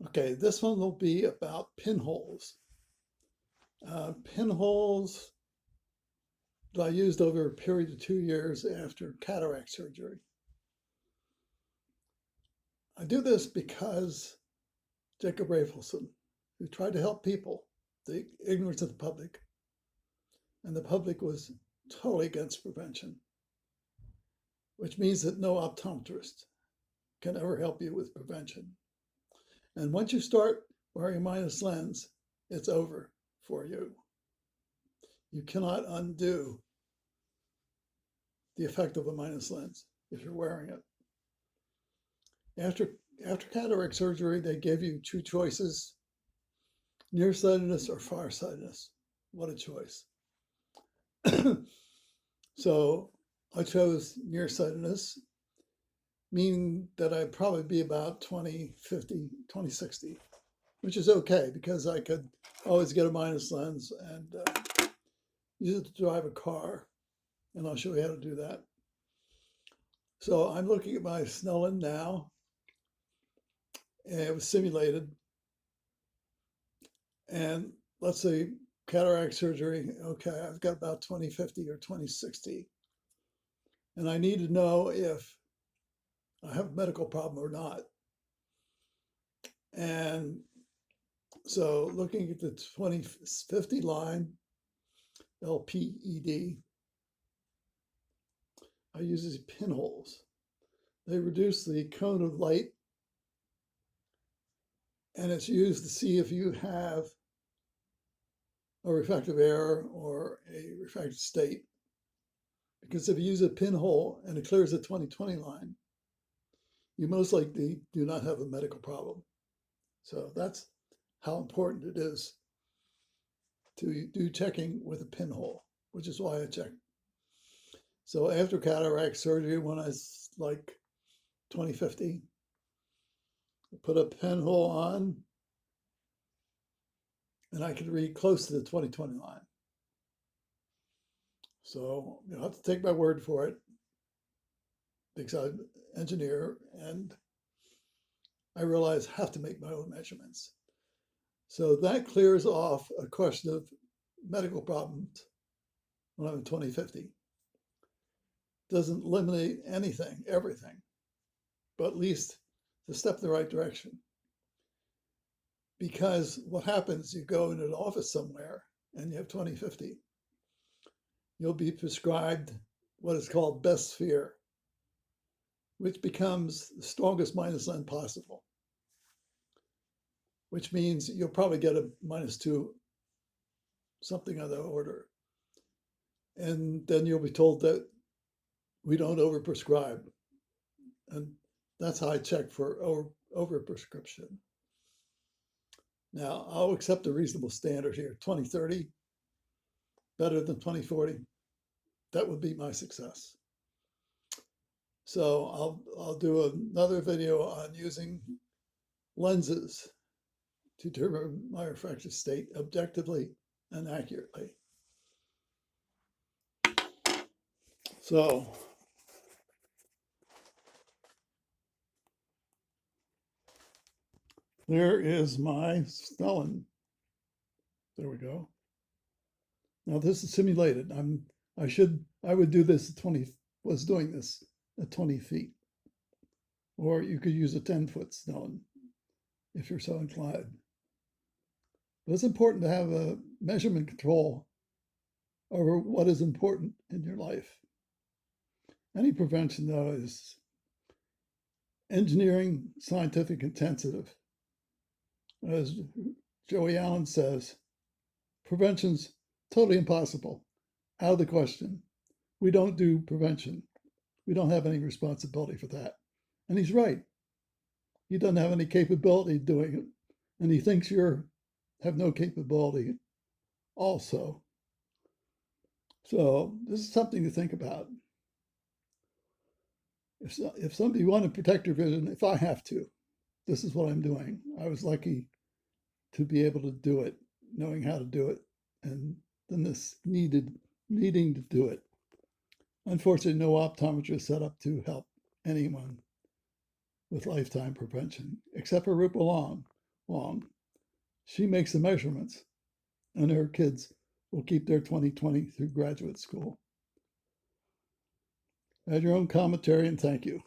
Okay, this one will be about pinholes. Pinholes that I used over a period of 2 years after cataract surgery. I do this because Jacob Rafelson, who tried to help people, the ignorance of the public, and the public was totally against prevention, which means that no optometrist can ever help you with prevention. And once you start wearing a minus lens, it's over for you. You cannot undo the effect of a minus lens if you're wearing it. After after cataract surgery, they gave you two choices: nearsightedness or farsightedness. What a choice. So I chose nearsightedness, meaning that I'd probably be about 20/50, 20/60, which is okay because I could always get a minus lens and use it to drive a car. And I'll show you how to do that. So I'm looking at my Snellen now, and it was simulated. And let's say cataract surgery, okay, I've got about 20/50 or 20/60. And I need to know if I have a medical problem or not. And so looking at the 20/50 line, LPED, I use these pinholes. They reduce the cone of light, and it's used to see if you have a refractive error or a refractive state. Because if you use a pinhole and it clears the 20/20 line, you most likely do not have a medical problem. So that's how important it is to do checking with a pinhole, which is why I check. So after cataract surgery, when I was like 20/50, I put a pinhole on and I could read close to the 20/20 line. So you'll have to take my word for it because I'm an engineer and I realize I have to make my own measurements. So that clears off a question of medical problems when I'm in 20/50. Doesn't eliminate anything, everything, but at least it's a step in the right direction. Because what happens, you go into an office somewhere and you have 20/50, you'll be prescribed what is called best sphere, which becomes the strongest minus lens possible, which means you'll probably get a -2, something of that order. And then you'll be told that we don't overprescribe. And that's how I check for overprescription. Now, I'll accept a reasonable standard here. 20/30, better than 20/40. That would be my success. So I'll do another video on using lenses to determine my refractive state objectively and accurately. So there is my Snellen. There we go. Now this is simulated. I would do this at 20, was doing this at 20 feet. Or you could use a 10-foot Snellen if you're so inclined. But it's important to have a measurement control over what is important in your life. Any prevention, though, is engineering, scientific, intensive. As Joey Allen says, prevention's totally impossible, out of the question. We don't do prevention. We don't have any responsibility for that. And he's right. He doesn't have any capability doing it. And he thinks you have no capability also. So this is something to think about. If somebody wanted to protect your vision, if I have to, this is what I'm doing. I was lucky to be able to do it, knowing how to do it, and then this needing to do it. Unfortunately, no optometrist set up to help anyone with lifetime prevention, except for Rupal Long, long. She makes the measurements, and her kids will keep their 2020 through graduate school. Add your own commentary, and thank you.